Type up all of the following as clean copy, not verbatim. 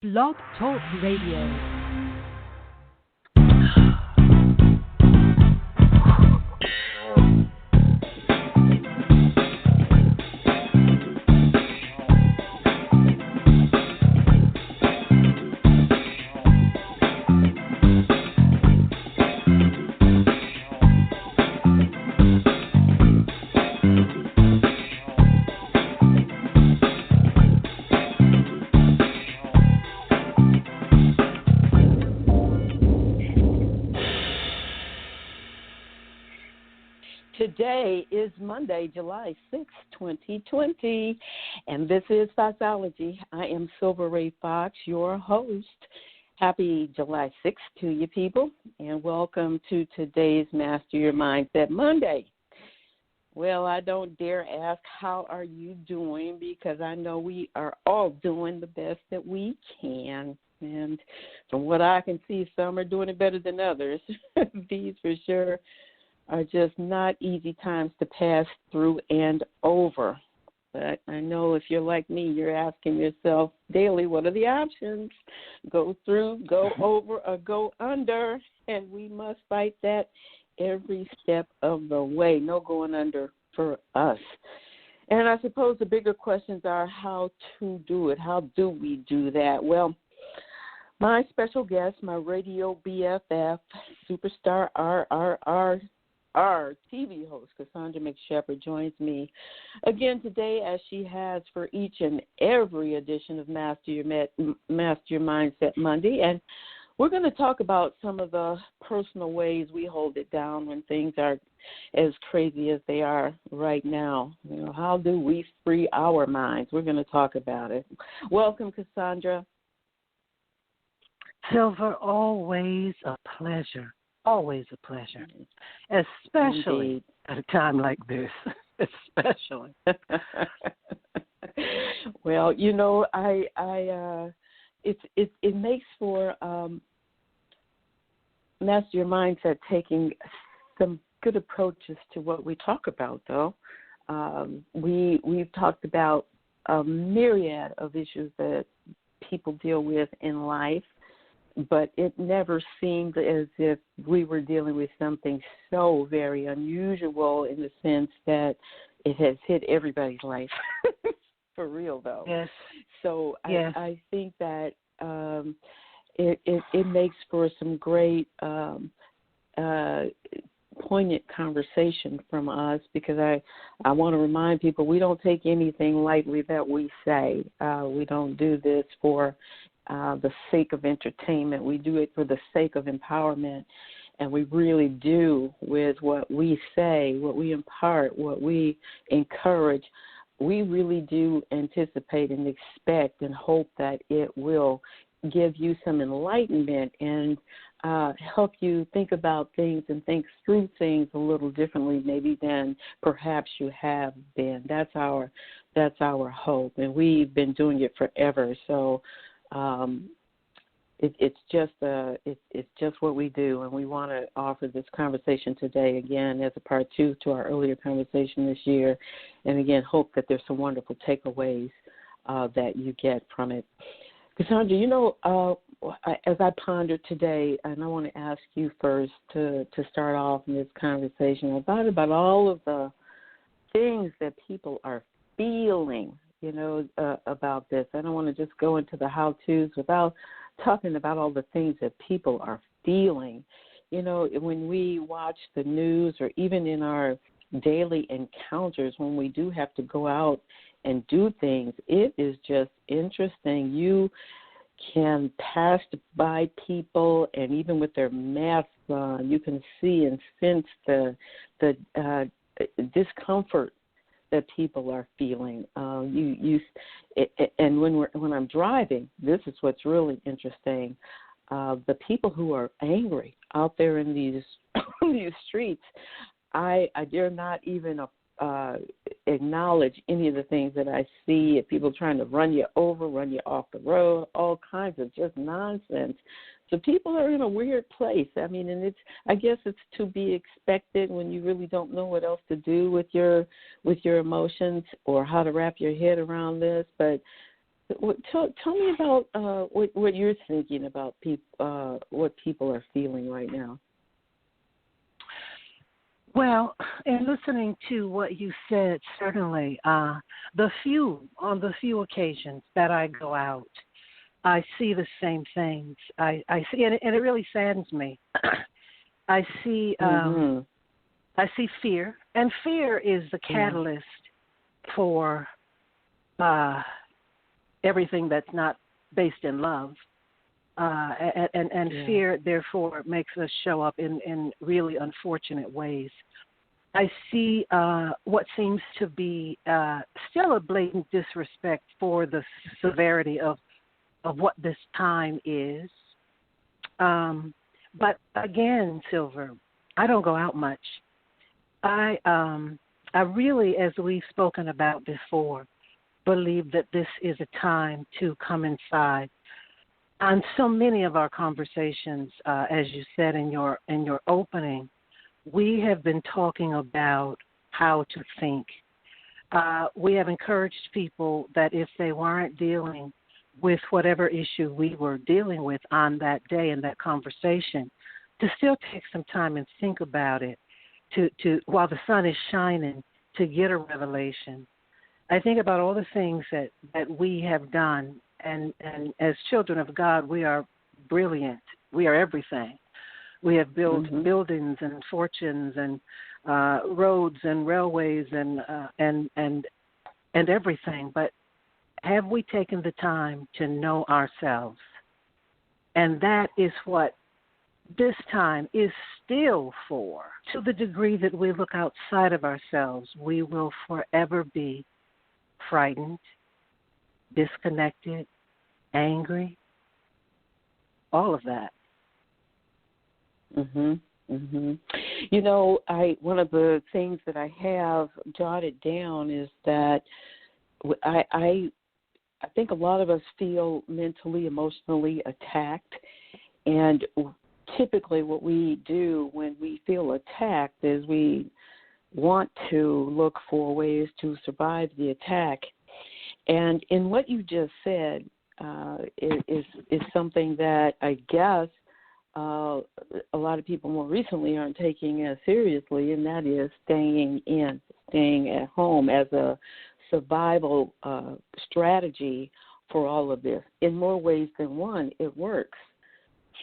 Blog Talk Radio. Today is Monday, July 6, 2020, and this is Foxology. I am Silver Ray Fox, your host. Happy July 6th to you people, and welcome to today's Master Your Mindset Monday. Well, I don't dare ask how are you doing, because I know we are all doing the best that we can. And from what I can see, some are doing it better than others. These for sure are just not easy times to pass through and over. But I know if you're like me, you're asking yourself daily, what are the options? Go through, go over, or go under, and we must fight that every step of the way. No going under for us. And I suppose the bigger questions are how to do it. How do we do that? Well, my special guest, my radio BFF, superstar RRR, our TV host, Cassandra McShepard, joins me again today, as she has for each and every edition of Master Your Mindset Monday. And we're going to talk about some of the personal ways we hold it down when things are as crazy as they are right now. You know, how do we free our minds? We're going to talk about it. Welcome, Cassandra. Silver, always a pleasure. Always a pleasure, especially Indeed. at a time like this, especially. Well, you know, it makes for Master Your Mindset taking some good approaches to what we talk about, though. We've talked about a myriad of issues that people deal with in life, but it never seemed as if we were dealing with something so very unusual, in the sense that it has hit everybody's life. For real, though. Yes. So yes. I think that it makes for some great poignant conversation from us, because I want to remind people we don't take anything lightly that we say. We don't do this for the sake of entertainment. We do it for the sake of empowerment, and we really do, with what we say, what we impart, what we encourage. We really do anticipate and expect and hope that it will give you some enlightenment and help you think about things and think through things a little differently maybe than perhaps you have been. That's our hope, and we've been doing it forever. So it's just what we do, and we want to offer this conversation today again as a part two to our earlier conversation this year, and again hope that there's some wonderful takeaways that you get from it. Cassandra, you know, as I pondered today, and I want to ask you first to start off in this conversation, about all of the things that people are feeling, you know, about this. I don't want to just go into the how-tos without talking about all the things that people are feeling. You know, when we watch the news, or even in our daily encounters, when we do have to go out and do things, it is just interesting. You can pass by people, and even with their masks on, you can see and sense the discomfort that people are feeling. And when I'm driving, this is what's really interesting. The people who are angry out there in these these streets, I dare not even acknowledge any of the things that I see. People trying to run you over, run you off the road, all kinds of just nonsense. So people are in a weird place. I mean, and I guess it's to be expected when you really don't know what else to do with your emotions or how to wrap your head around this. But Tell me about what you're thinking about what people are feeling right now. Well, in listening to what you said, certainly, on the few occasions that I go out, I see the same things. I see, and it really saddens me. I see fear, and fear is the catalyst for everything that's not based in love. And fear, therefore, makes us show up in really unfortunate ways. I see what seems to be still a blatant disrespect for the severity of what this time is. But again, Silver, I don't go out much. I really, as we've spoken about before, believe that this is a time to come inside. On so many of our conversations, as you said in your opening, we have been talking about how to think. We have encouraged people that if they weren't dealing with whatever issue we were dealing with on that day in that conversation, to still take some time and think about it, to while the sun is shining, to get a revelation. I think about all the things that we have done. And as children of God, we are brilliant. We are everything. We have built buildings and fortunes and roads and railways and everything. But have we taken the time to know ourselves? And that is what this time is still for. To the degree that we look outside of ourselves, we will forever be frightened, disconnected, angry, all of that. You know, one of the things that I have jotted down is that I think a lot of us feel mentally, emotionally attacked, and typically what we do when we feel attacked is we want to look for ways to survive the attack. And in what you just said is something that I guess a lot of people more recently aren't taking as seriously, and that is staying at home as a survival strategy for all of this. In more ways than one, it works.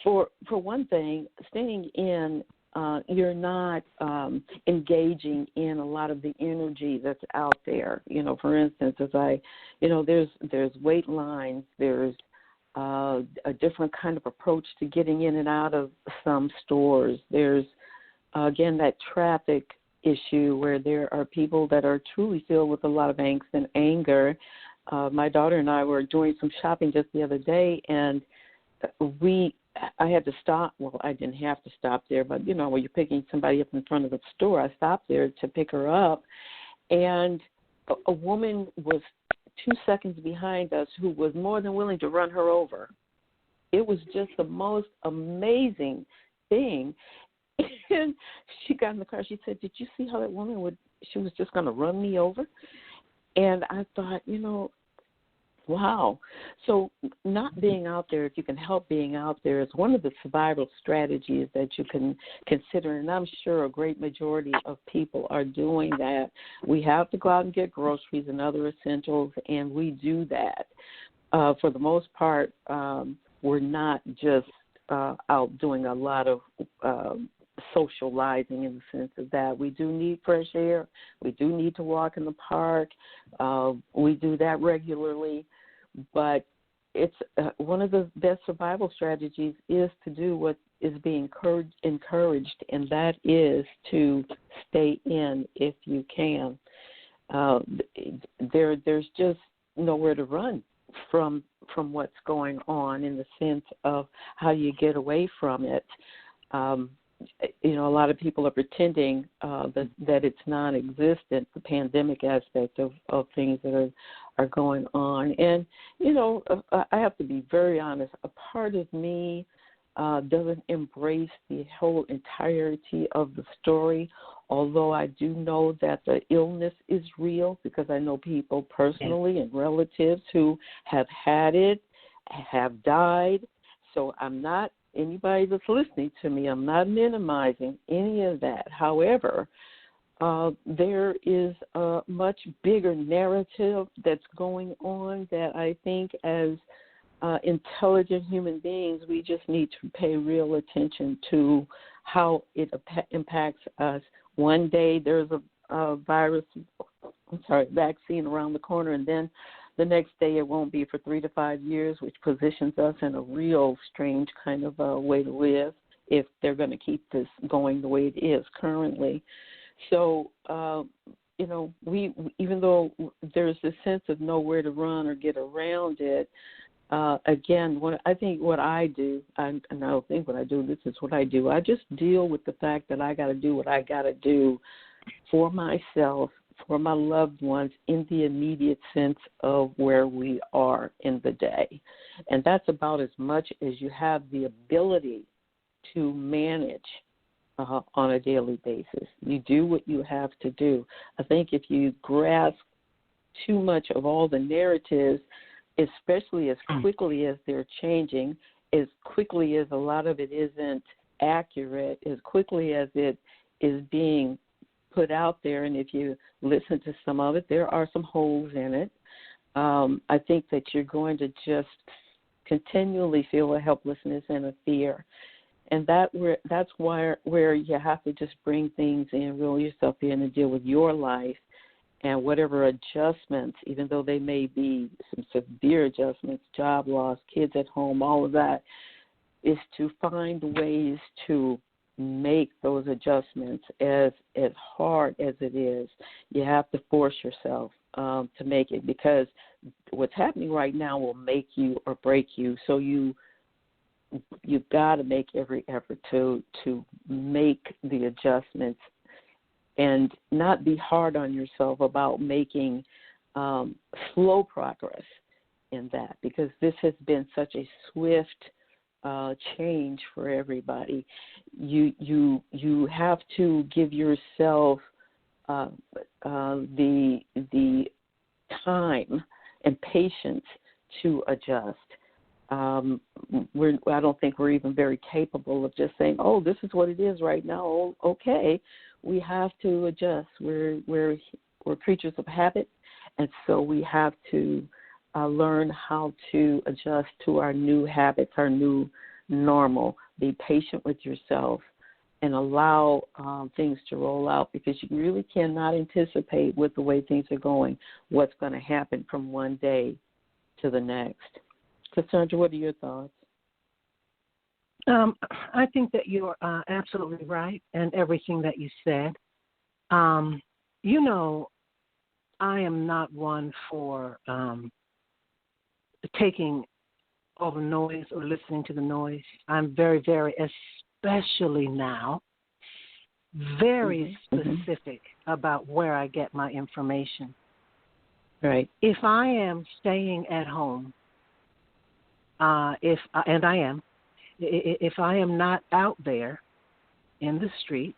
For one thing, staying in, you're not engaging in a lot of the energy that's out there. You know, for instance, there's wait lines, there's a different kind of approach to getting in and out of some stores. There's, again, that traffic issue where there are people that are truly filled with a lot of angst and anger. My daughter and I were doing some shopping just the other day, and I had to stop. Well, I didn't have to stop there, but, you know, when you're picking somebody up in front of the store, I stopped there to pick her up, and a woman was 2 seconds behind us who was more than willing to run her over. It was just the most amazing thing. And she got in the car. She said, "Did you see how that woman she was just going to run me over?" And I thought, wow. So not being out there, if you can help being out there, is one of the survival strategies that you can consider. And I'm sure a great majority of people are doing that. We have to go out and get groceries and other essentials, and we do that. For the most part, we're not just out doing a lot of socializing in the sense of that. We do need fresh air. We do need to walk in the park. We do that regularly. But it's one of the best survival strategies is to do what is being encouraged, and that is to stay in if you can. There's just nowhere to run from what's going on in the sense of how you get away from it. A lot of people are pretending that it's non-existent, the pandemic aspect of things that are going on. And, I have to be very honest, a part of me doesn't embrace the whole entirety of the story, although I do know that the illness is real because I know people personally and relatives who have had it, have died. So I'm not, anybody that's listening to me, I'm not minimizing any of that. However, there is a much bigger narrative that's going on that I think as intelligent human beings, we just need to pay real attention to how it impacts us. One day there's a vaccine around the corner, and then the next day it won't be for 3 to 5 years, which positions us in a real strange kind of way to live if they're going to keep this going the way it is currently. So, we even though there's this sense of nowhere to run or get around it, again, I just deal with the fact that I got to do what I got to do for myself, for my loved ones, in the immediate sense of where we are in the day. And that's about as much as you have the ability to manage on a daily basis. You do what you have to do. I think if you grasp too much of all the narratives, especially as quickly as they're changing, as quickly as a lot of it isn't accurate, as quickly as it is being put out there, and if you listen to some of it, there are some holes in it. I think that you're going to just continually feel a helplessness and a fear. And that's where you have to just bring things in, reel yourself in, and deal with your life and whatever adjustments, even though they may be some severe adjustments, job loss, kids at home, all of that, is to find ways to make those adjustments as hard as it is. You have to force yourself to make it, because what's happening right now will make you or break you. So you've got to make every effort to make the adjustments and not be hard on yourself about making slow progress in that, because this has been such a swift change for everybody. You have to give yourself the time and patience to adjust. I don't think we're even very capable of just saying, "Oh, this is what it is right now. Oh, okay." We have to adjust. We're creatures of habit, and so we have to learn how to adjust to our new habits, our new normal. Be patient with yourself and allow things to roll out, because you really cannot anticipate, with the way things are going, what's going to happen from one day to the next. Cassandra, what are your thoughts? I think that you're absolutely right in everything that you said. I am not one for taking all the noise or listening to the noise. I'm very, very, especially now, very specific about where I get my information. Right. If I am staying at home, if I am not out there in the street,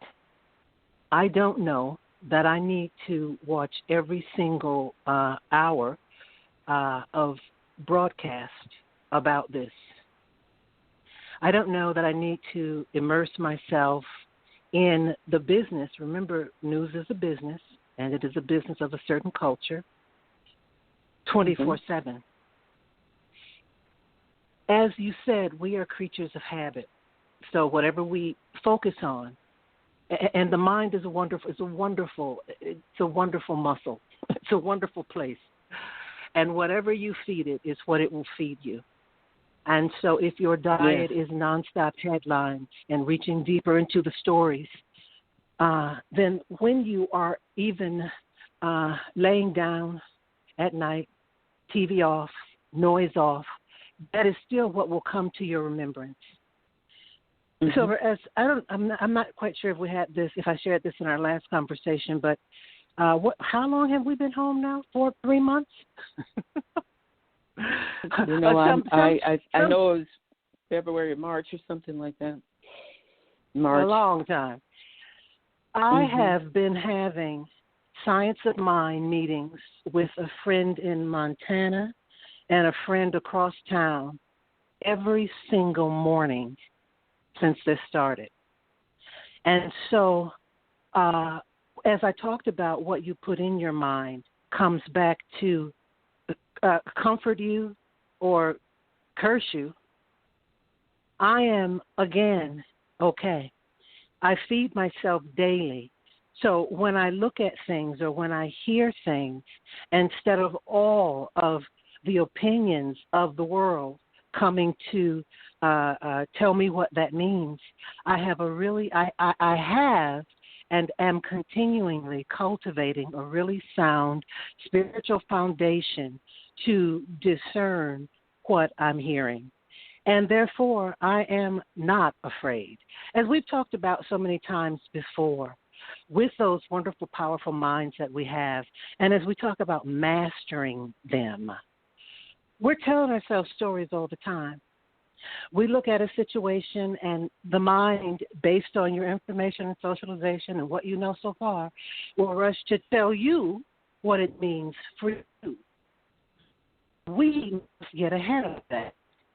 I don't know that I need to watch every single hour of broadcast about this. I don't know that I need to immerse myself in the business. Remember, news is a business, and it is a business of a certain culture, 24/7. As you said, we are creatures of habit. So whatever we focus on, and the mind is a wonderful muscle. It's a wonderful place. And whatever you feed it is what it will feed you. And so if your diet is nonstop headlines and reaching deeper into the stories, then when you are even laying down at night, TV off, noise off, that is still what will come to your remembrance. So, I'm not quite sure if I shared this in our last conversation, but how long have we been home now? 3 months? I know it was February, March, or something like that. March. A long time. I have been having Science of Mind meetings with a friend in Montana and a friend across town every single morning since this started. And so as I talked about, what you put in your mind comes back to comfort you or curse you. I am, again, okay. I feed myself daily. So when I look at things or when I hear things, instead of all of the opinions of the world coming to tell me what that means, I have and am continually cultivating a really sound spiritual foundation to discern what I'm hearing. And therefore, I am not afraid. As we've talked about so many times before, with those wonderful, powerful minds that we have, and as we talk about mastering them, we're telling ourselves stories all the time. We look at a situation and the mind, based on your information and socialization and what you know so far, will rush to tell you what it means for you. We must get ahead of that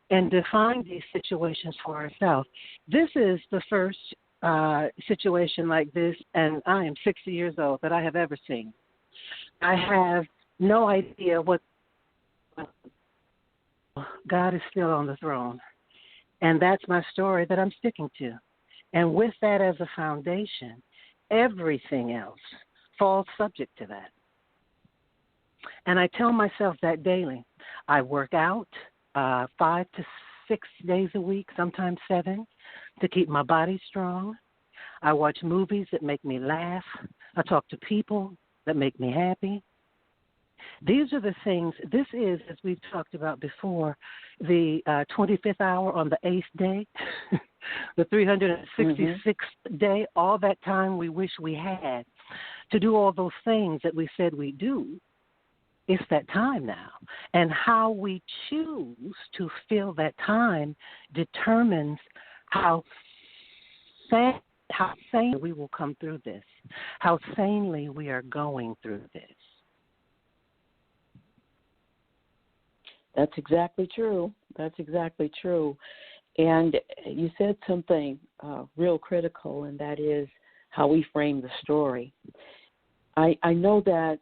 and define these situations for ourselves. This is the first situation like this, and I am 60 years old, that I have ever seen. I have no idea what God is still on the throne. And that's my story that I'm sticking to. And with that as a foundation, everything else falls subject to that. And I tell myself that daily. I work out 5 to 6 days a week, sometimes 7, to keep my body strong. I watch movies that make me laugh. I talk to people that make me happy. These are the things. This is, as we've talked about before, the 25th hour on the 8th day, the 366th day, all that time we wish we had to do all those things that we said we do. It's that time now. And how we choose to fill that time determines how sanely we will come through this, how sanely we are going through this. That's exactly true. That's exactly true. And you said something real critical, and that is how we frame the story. I know that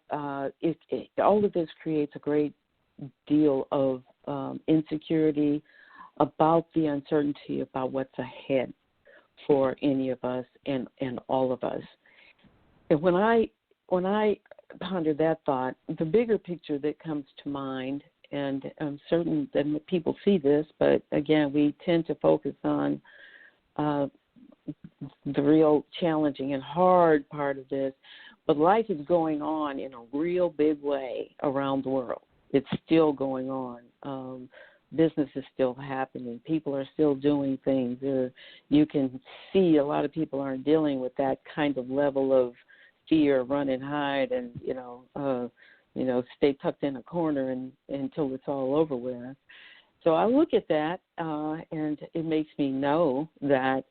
all of this creates a great deal of insecurity about the uncertainty about what's ahead for any of us and all of us. And when I ponder that thought, the bigger picture that comes to mind, and I'm certain that people see this, but again, we tend to focus on the real challenging and hard part of this. But life is going on in a real big way around the world. It's still going on. Business is still happening. People are still doing things. You can see a lot of people aren't dealing with that kind of level of fear, run and hide, and stay tucked in a corner until it's all over with. So I look at that, and it makes me know that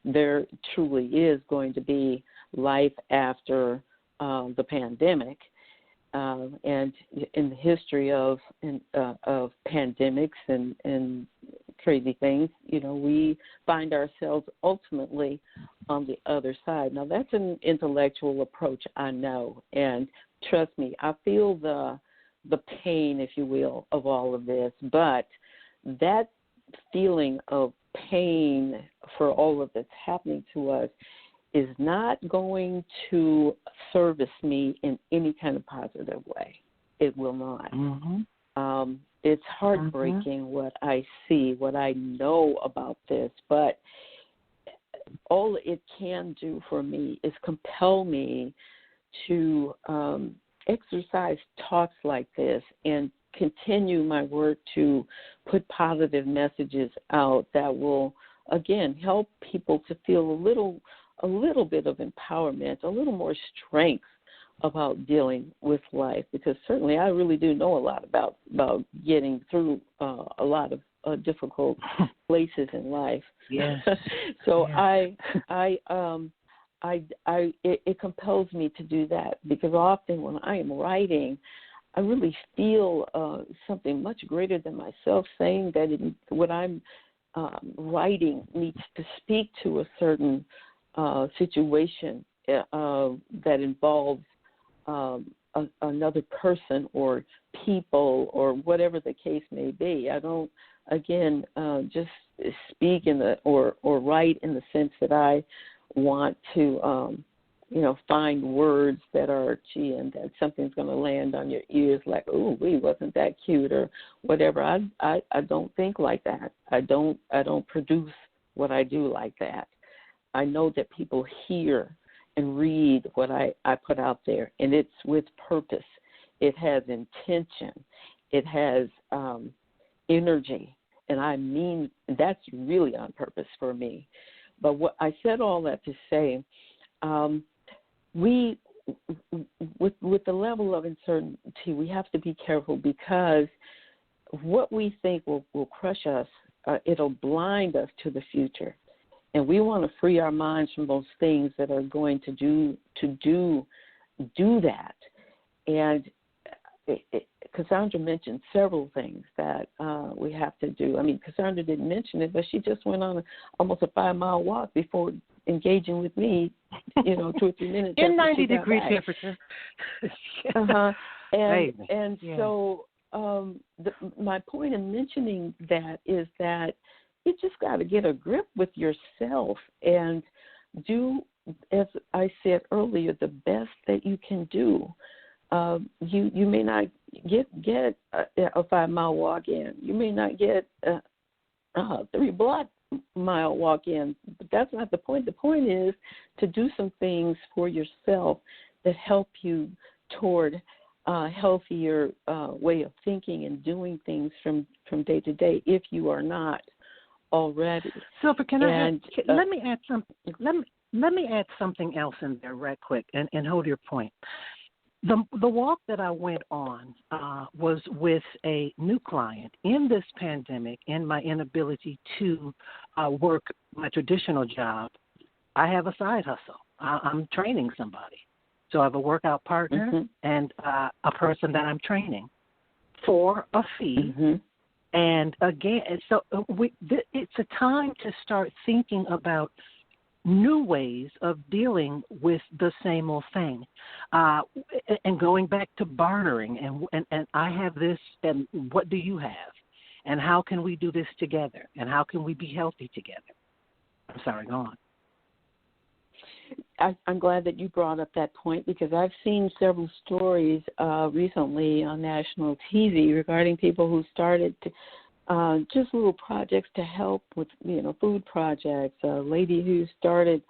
there truly is going to be life after the pandemic. And in the history of pandemics and crazy things, we find ourselves ultimately on the other side. Now, that's an intellectual approach, I know, and trust me, I feel the pain, if you will, of all of this. But that feeling of pain for all of that's happening to us is not going to service me in any kind of positive way. It will not. Mm-hmm. It's heartbreaking what I see, what I know about this, but all it can do for me is compel me to exercise talks like this and continue my work to put positive messages out that will, again, help people to feel a little bit of empowerment, a little more strength about dealing with life, because certainly I really do know a lot about getting through a lot difficult places in life. Yes. So yes. it compels me to do that, because often when I am writing, I really feel something much greater than myself saying that what I'm writing needs to speak to a certain situation that involves another person or people or whatever the case may be. I don't, again, just speak or write in the sense that I want to, find words that are, and that something's going to land on your ears like, oh, wasn't that cute or whatever. I don't think like that. I don't produce what I do like that. I know that people hear and read what I put out there, and it's with purpose. It has intention. It has energy, and I mean that's really on purpose for me. But what I said all that to say, we with the level of uncertainty, we have to be careful, because what we think will crush us, it'll blind us to the future. And we want to free our minds from those things that are going to do that. And Cassandra mentioned several things that we have to do. I mean, Cassandra didn't mention it, but she just went on almost a 5-mile walk before engaging with me, 2 or 3 minutes. In 90-degree temperature. And yeah. So my point in mentioning that is that you just got to get a grip with yourself and do, as I said earlier, the best that you can do. You may not get a 5-mile walk in. You may not get a 3-block-mile walk in, but that's not the point. The point is to do some things for yourself that help you toward a healthier way of thinking and doing things from day to day, if you are not already. Silver, let me add something. Let me add something else in there right quick and hold your point. The walk that I went on was with a new client in this pandemic. In my inability to work my traditional job, I have a side hustle. I'm training somebody. So I have a workout partner and a person that I'm training for a fee. And again, so it's a time to start thinking about new ways of dealing with the same old thing, and going back to bartering. And I have this, and what do you have? And how can we do this together? And how can we be healthy together? I'm sorry, go on. I'm glad that you brought up that point, because I've seen several stories recently on national TV regarding people who started just little projects to help with, food projects. A lady who started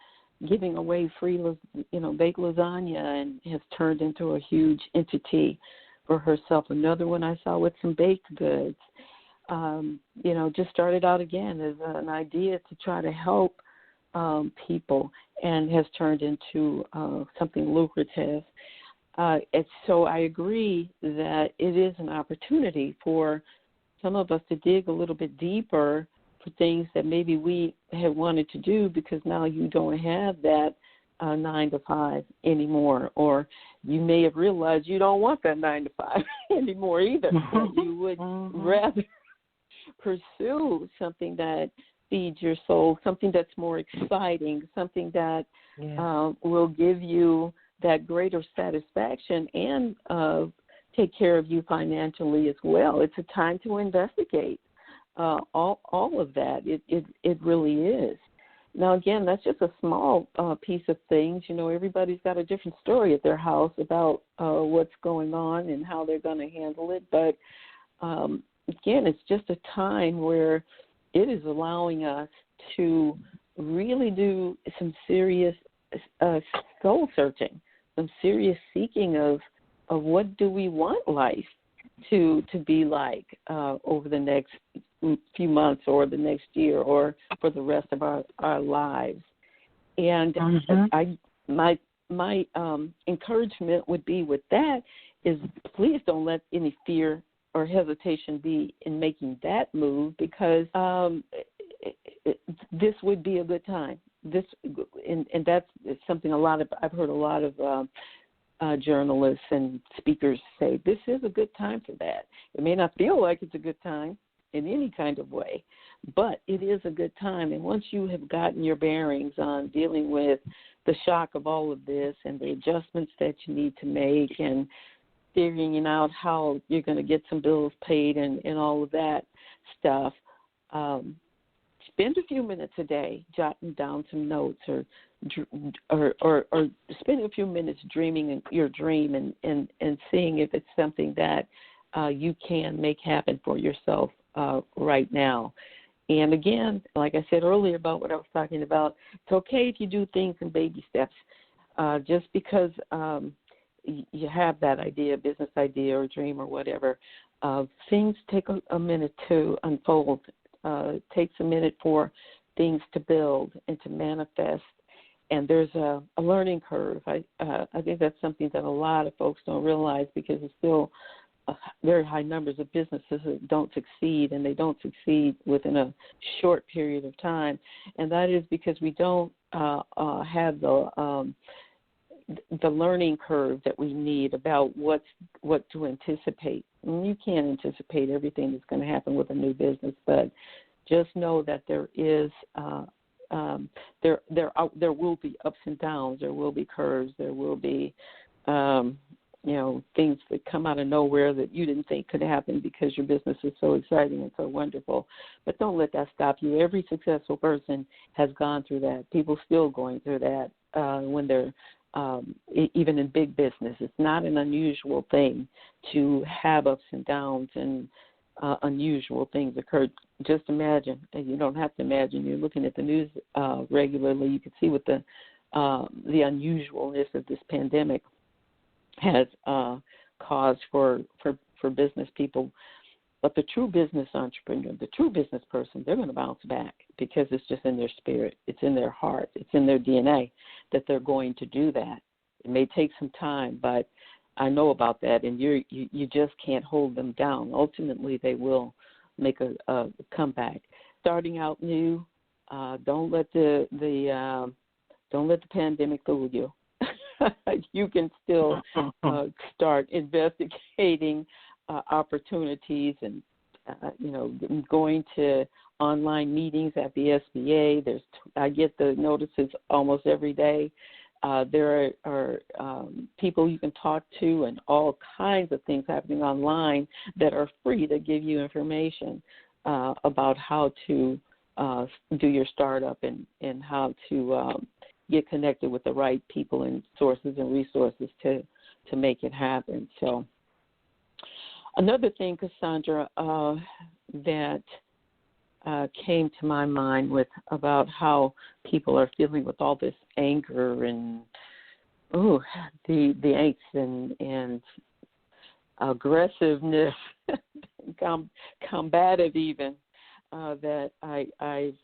giving away free, baked lasagna and has turned into a huge entity for herself. Another one I saw with some baked goods, just started out again as an idea to try to help people, and has turned into something lucrative. And so I agree that it is an opportunity for some of us to dig a little bit deeper for things that maybe we had wanted to do, because now you don't have that 9 to 5 anymore, or you may have realized you don't want that 9 to 5 anymore either. You would rather pursue something that feeds your soul, something that's more exciting, something that will give you that greater satisfaction and take care of you financially as well. It's a time to investigate all of that. It really is. Now, again, that's just a small piece of things. Everybody's got a different story at their house about what's going on and how they're going to handle it. But, again, it's just a time where it is allowing us to really do some serious soul searching, some serious seeking of what do we want life to be like over the next few months or the next year or for the rest of our lives. And my encouragement would be with that is, please don't let any fear or hesitation be in making that move? Because this would be a good time. And that's something I've heard a lot of journalists and speakers say, this is a good time for that. It may not feel like it's a good time in any kind of way, but it is a good time. And once you have gotten your bearings on dealing with the shock of all of this and the adjustments that you need to make and figuring out how you're going to get some bills paid and all of that stuff, spend a few minutes a day jotting down some notes or spend a few minutes dreaming your dream and seeing if it's something that you can make happen for yourself right now. And again, like I said earlier about what I was talking about, it's okay if you do things in baby steps. Just because you have that idea, business idea or dream or whatever, things take a minute to unfold. It takes a minute for things to build and to manifest. And there's a learning curve. I think that's something that a lot of folks don't realize, because it's still very high numbers of businesses that don't succeed, and they don't succeed within a short period of time. And that is because we don't have the learning curve that we need about what to anticipate. And you can't anticipate everything that's going to happen with a new business, but just know that there is there will be ups and downs, there will be curves, there will be things that come out of nowhere that you didn't think could happen because your business is so exciting and so wonderful. But don't let that stop you. Every successful person has gone through that. People still going through that when they're even in big business. It's not an unusual thing to have ups and downs and unusual things occur. Just imagine, and you don't have to imagine, you're looking at the news regularly, you can see what the unusualness of this pandemic has caused for business people. But the true business entrepreneur, the true business person, they're going to bounce back, because it's just in their spirit, it's in their heart, it's in their DNA that they're going to do that. It may take some time, but I know about that, and you just can't hold them down. Ultimately, they will make a comeback. Starting out new, don't let the pandemic fool you. You can still start investigating opportunities and going to online meetings at the SBA. I get the notices almost every day. There are people you can talk to, and all kinds of things happening online that are free to give you information about how to do your startup and how to get connected with the right people and sources and resources to make it happen. So another thing, Cassandra, that came to my mind about how people are feeling with all this anger and the angst and aggressiveness, combative even, that I've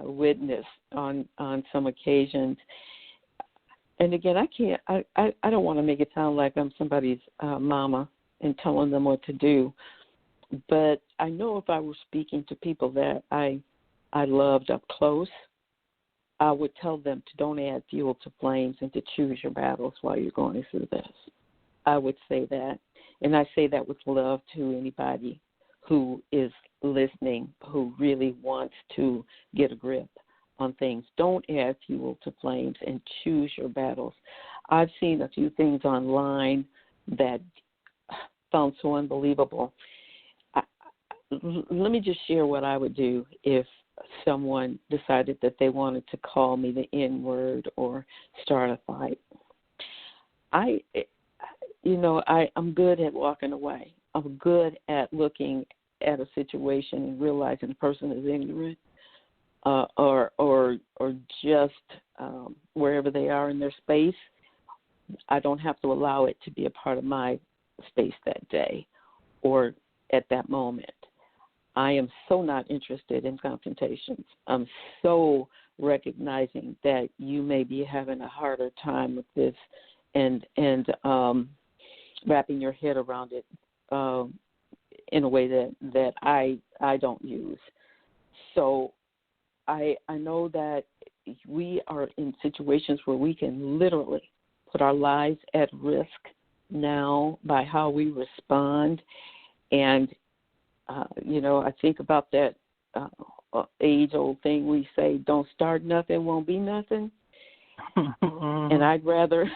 witnessed on some occasions. And again, I don't want to make it sound like I'm somebody's mama and telling them what to do. But I know if I were speaking to people that I loved up close, I would tell them to don't add fuel to flames and to choose your battles while you're going through this. I would say that. And I say that with love to anybody who is listening, who really wants to get a grip on things. Don't add fuel to flames and choose your battles. I've seen a few things online that found so unbelievable. Let me just share what I would do if someone decided that they wanted to call me the N-word or start a fight. I'm good at walking away. I'm good at looking at a situation and realizing the person is ignorant or just wherever they are in their space. I don't have to allow it to be a part of my space that day or at that moment. I am so not interested in confrontations. I'm so recognizing that you may be having a harder time with this and wrapping your head around it. in a way that I don't use. So I know that we are in situations where we can literally put our lives at risk now by how we respond. And, I think about that age-old thing we say, don't start nothing, won't be nothing. And I'd rather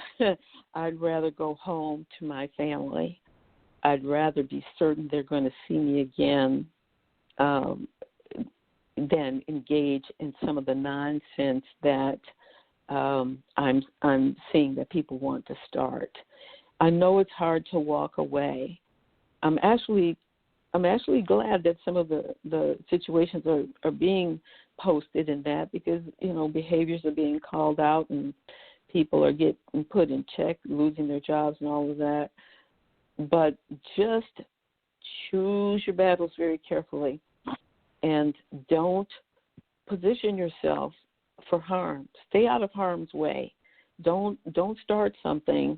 go home to my family. I'd rather be certain they're going to see me again than engage in some of the nonsense that I'm seeing that people want to start. I know it's hard to walk away. I'm actually glad that some of the situations are being posted in that, because behaviors are being called out and people are getting put in check, losing their jobs and all of that. But just choose your battles very carefully and don't position yourself for harm. Stay out of harm's way. Don't start something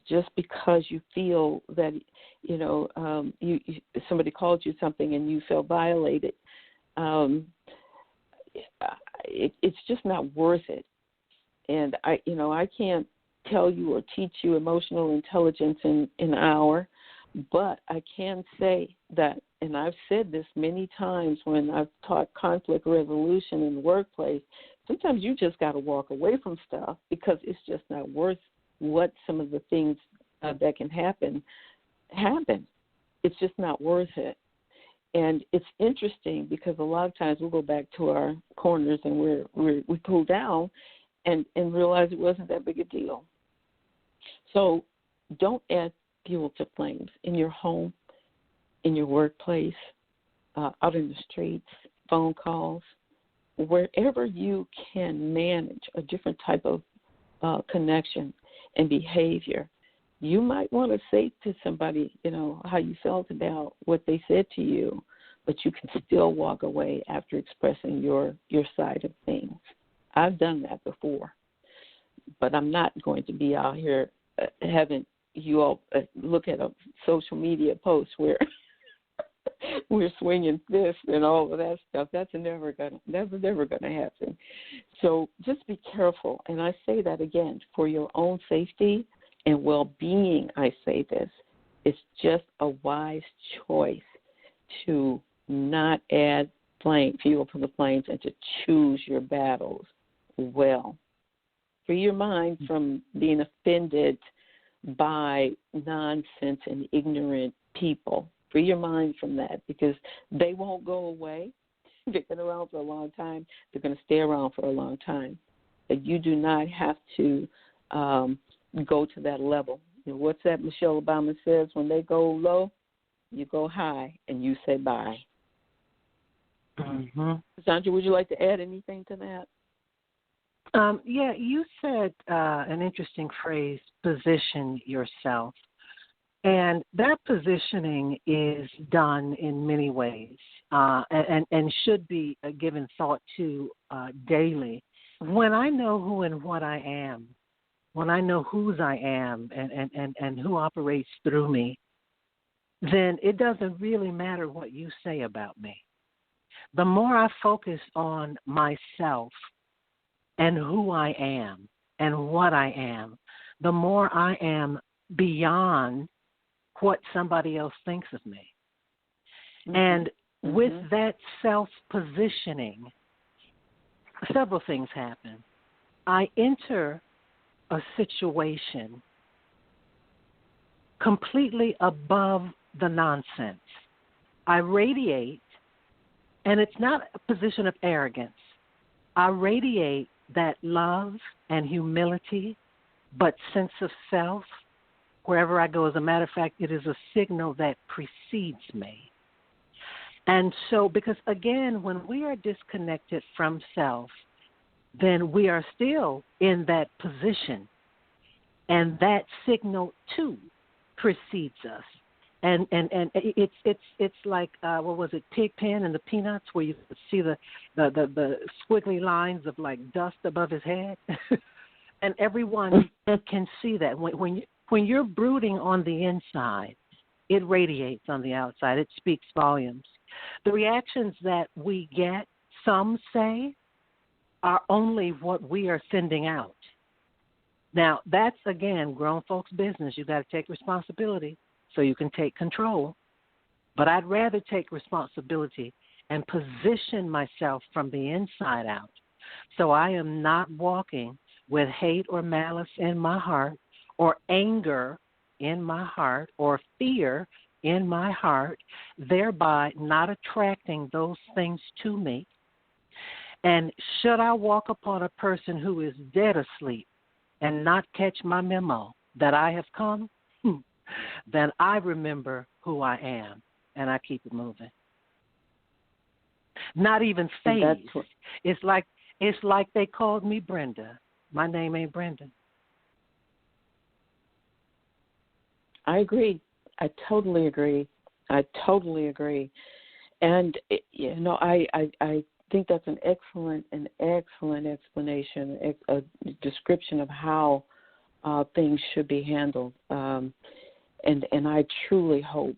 just because you feel that somebody called you something and you felt violated. It's just not worth it. And I can't tell you or teach you emotional intelligence in an hour, but I can say that, and I've said this many times when I've taught conflict resolution in the workplace, sometimes you just got to walk away from stuff because it's just not worth what some of the things that can happen. It's just not worth it. And it's interesting because a lot of times we'll go back to our corners and we cool down and realize it wasn't that big a deal. So don't add fuel to flames in your home, in your workplace, out in the streets, phone calls, wherever you can manage a different type of connection and behavior. You might want to say to somebody, how you felt about what they said to you, but you can still walk away after expressing your side of things. I've done that before, but I'm not going to be out here having you all look at a social media post where we're swinging fists and all of that stuff. That's never gonna happen. So just be careful. And I say that again, for your own safety and well-being, I say this. It's just a wise choice to not add fuel to the flames and to choose your battles well. Free your mind from being offended by nonsense and ignorant people. Free your mind from that, because they won't go away. They've been around for a long time. They're going to stay around for a long time. But you do not have to go to that level. What's that Michelle Obama says? When they go low, you go high, and you say bye. Mm-hmm. Sandra, would you like to add anything to that? Yeah, you said an interesting phrase, position yourself. And that positioning is done in many ways and should be given thought to daily. When I know who and what I am, when I know whose I am and who operates through me, then it doesn't really matter what you say about me. The more I focus on myself and who I am and what I am, the more I am beyond what somebody else thinks of me. Mm-hmm. And with that self-positioning, several things happen. I enter a situation completely above the nonsense. I radiate, and it's not a position of arrogance. I radiate that love and humility, but sense of self wherever I go. As a matter of fact, it is a signal that precedes me. And so, because again, when we are disconnected from self, then we are still in that position. And that signal, too, precedes us. And it's like, what was it, Pigpen and the Peanuts, where you could see the squiggly lines of, like, dust above his head? And everyone can see that. When you're brooding on the inside, It radiates on the outside. It speaks volumes. The reactions that we get, some say, are only what we are sending out. Now, that's, again, grown folks' business. You got to take responsibility so you can take control. But I'd rather take responsibility and position myself from the inside out so I am not walking with hate or malice in my heart or anger in my heart or fear in my heart, thereby not attracting those things to me. And should I walk upon a person who is dead asleep and not catch my memo that I have come, then I remember who I am and I keep it moving. Not even phased. It's like they called me Brenda. My name ain't Brenda. I agree. I totally agree. And I think that's an excellent explanation, a description of how things should be handled. And I truly hope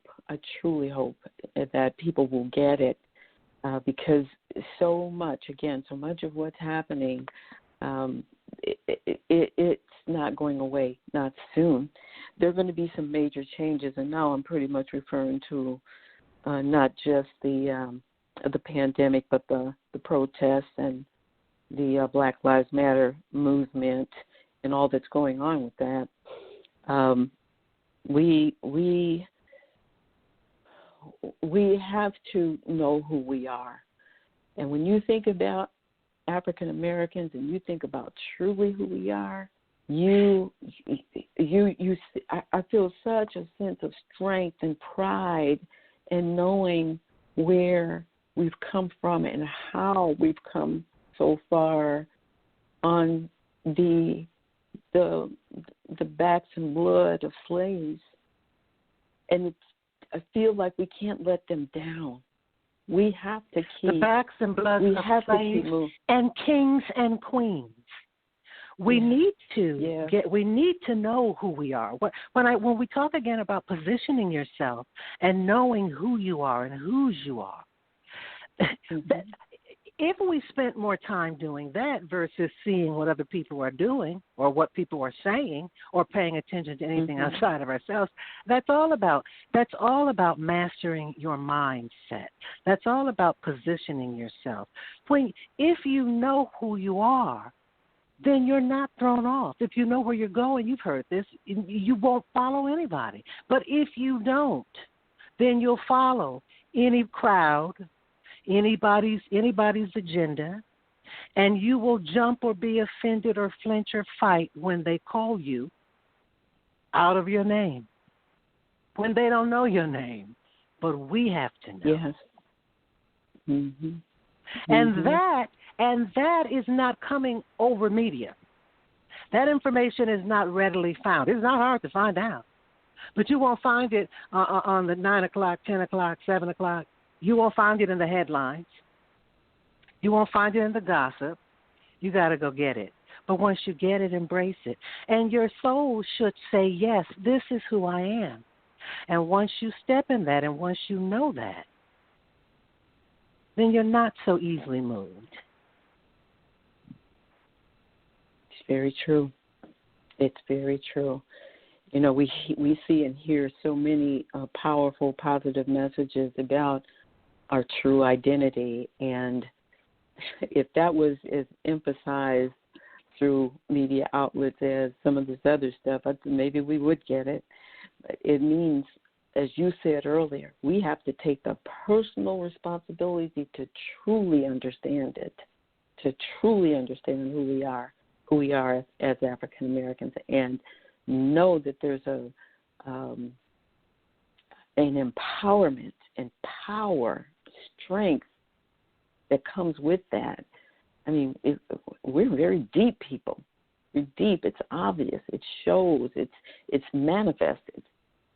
that people will get it, because so much of what's happening, it's not going away, not soon. There are going to be some major changes, and now I'm pretty much referring to not just the pandemic, but the protests and the Black Lives Matter movement and all that's going on with that. We have to know who we are. And when you think about African Americans and you think about truly who we are, I feel such a sense of strength and pride in knowing where we've come from and how we've come so far on the backs and blood of slaves. And I feel like we can't let them down. We have to keep the backs and blood of slaves and kings and queens. We need to know who we are. When we talk again about positioning yourself and knowing who you are and whose you are, if we spent more time doing that versus seeing what other people are doing or what people are saying or paying attention to anything outside of ourselves, that's all about mastering your mindset. That's all about positioning yourself. If you know who you are, then you're not thrown off. If you know where you're going, you've heard this, you won't follow anybody. But if you don't, then you'll follow any crowd, anybody's agenda, and you will jump or be offended or flinch or fight when they call you out of your name, when they don't know your name. But we have to know. Yes. Mm-hmm. And that is not coming over media. That information is not readily found. It's not hard to find out. But you won't find it on the 9 o'clock, 10 o'clock, 7 o'clock. You won't find it in the headlines. You won't find it in the gossip. You got to go get it. But once you get it, embrace it. And your soul should say, yes, this is who I am. And once you step in that and once you know that, then you're not so easily moved. It's very true. It's very true. You know, we see and hear so many powerful, positive messages about our true identity. And if that was as emphasized through media outlets as some of this other stuff, maybe we would get it. But it means, as you said earlier, we have to take the personal responsibility to truly understand it, to truly understand who we are as African Americans, and know that there's an empowerment and power, strength that comes with that. I mean, we're very deep people. We're deep. It's obvious. It shows. It's manifested.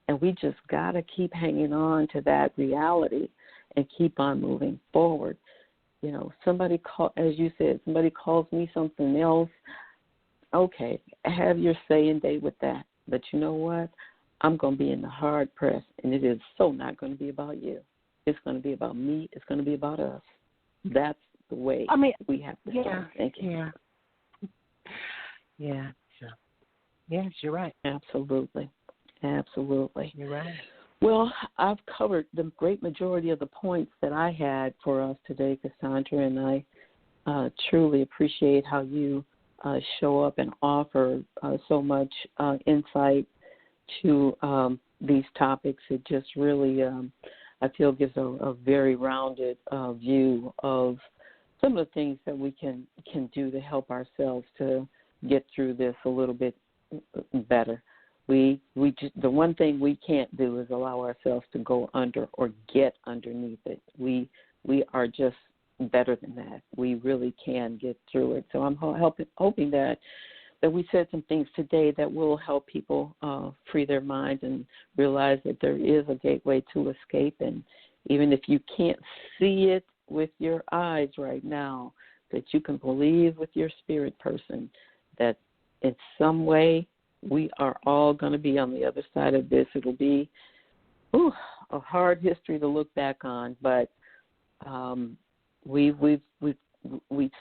And we just got to keep hanging on to that reality and keep on moving forward. You know, as you said, somebody calls me something else. Okay, have your say and day with that. But you know what? I'm going to be in the hard press, and it is so not going to be about you. It's going to be about me. It's going to be about us. That's the way we have to start thinking. Yeah. Yeah. Yes, you're right. Absolutely. Absolutely. You're right. Well, I've covered the great majority of the points that I had for us today, Cassandra, and I truly appreciate how you show up and offer so much insight to these topics. It just really, I feel, gives a very rounded view of some of the things that we can do to help ourselves to get through this a little bit better. We just, the one thing we can't do is allow ourselves to go under or get underneath it. We are just better than that. We really can get through it. So I'm hoping that we said some things today that will help people free their minds and realize that there is a gateway to escape. And even if you can't see it with your eyes right now, that you can believe with your spirit person that in some way we are all going to be on the other side of this. It'll be a hard history to look back on, but we've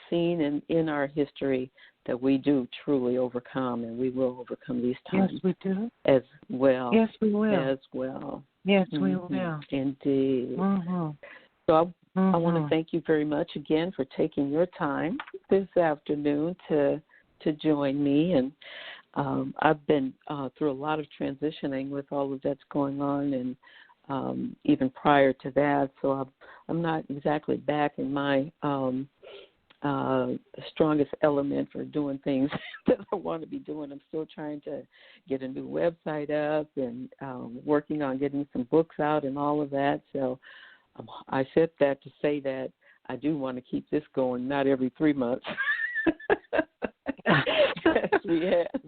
seen in our history that we do truly overcome, and we will overcome these times. Yes, we do. As well. Yes, we will. As well. Yes, we will. Indeed. Mm-hmm. So I want to thank you very much again for taking your time this afternoon to join me. And I've been through a lot of transitioning with all of that's going on, and even prior to that, so I'm not exactly back in my strongest element for doing things that I want to be doing. I'm still trying to get a new website up and working on getting some books out and all of that. So I said that to say that I do want to keep this going, not every 3 months. As we have.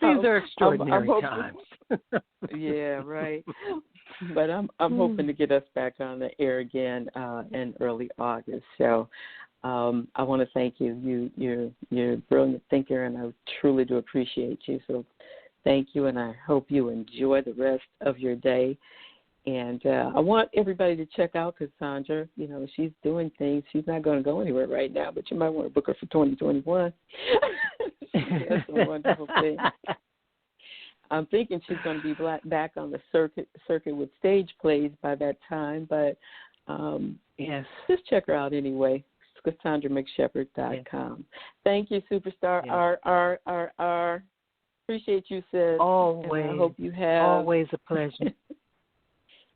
These are extraordinary times. Yeah, right. But I'm hoping to get us back on the air again in early August. So I want to thank you. You're a brilliant thinker, and I truly do appreciate you. So thank you, and I hope you enjoy the rest of your day. And I want everybody to check out Cassandra. You know, she's doing things. She's not going to go anywhere right now, but you might want to book her for 2021. That's a wonderful thing. I'm thinking she's going to be back on the circuit with stage plays by that time. But yes, just check her out anyway. CassandraMcShepherd.com. Yes. Thank you, superstar. Yes. R. Appreciate you, sis. Always. And I hope you have always a pleasure.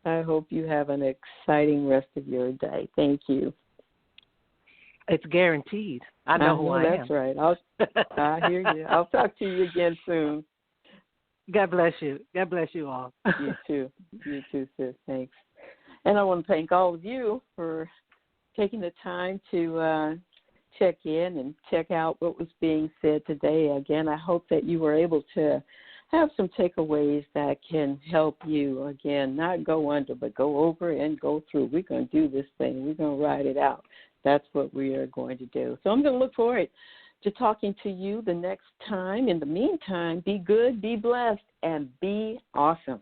I hope you have an exciting rest of your day. Thank you. It's guaranteed. I know who I am. That's right. I hear you. I'll talk to you again soon. God bless you. God bless you all. You too. You too, sis. Thanks. And I want to thank all of you for taking the time to check in and check out what was being said today. Again, I hope that you were able to have some takeaways that can help you, again, not go under, but go over and go through. We're going to do this thing. We're going to ride it out. That's what we are going to do. So I'm going to look forward to talking to you the next time. In the meantime, be good, be blessed, and be awesome.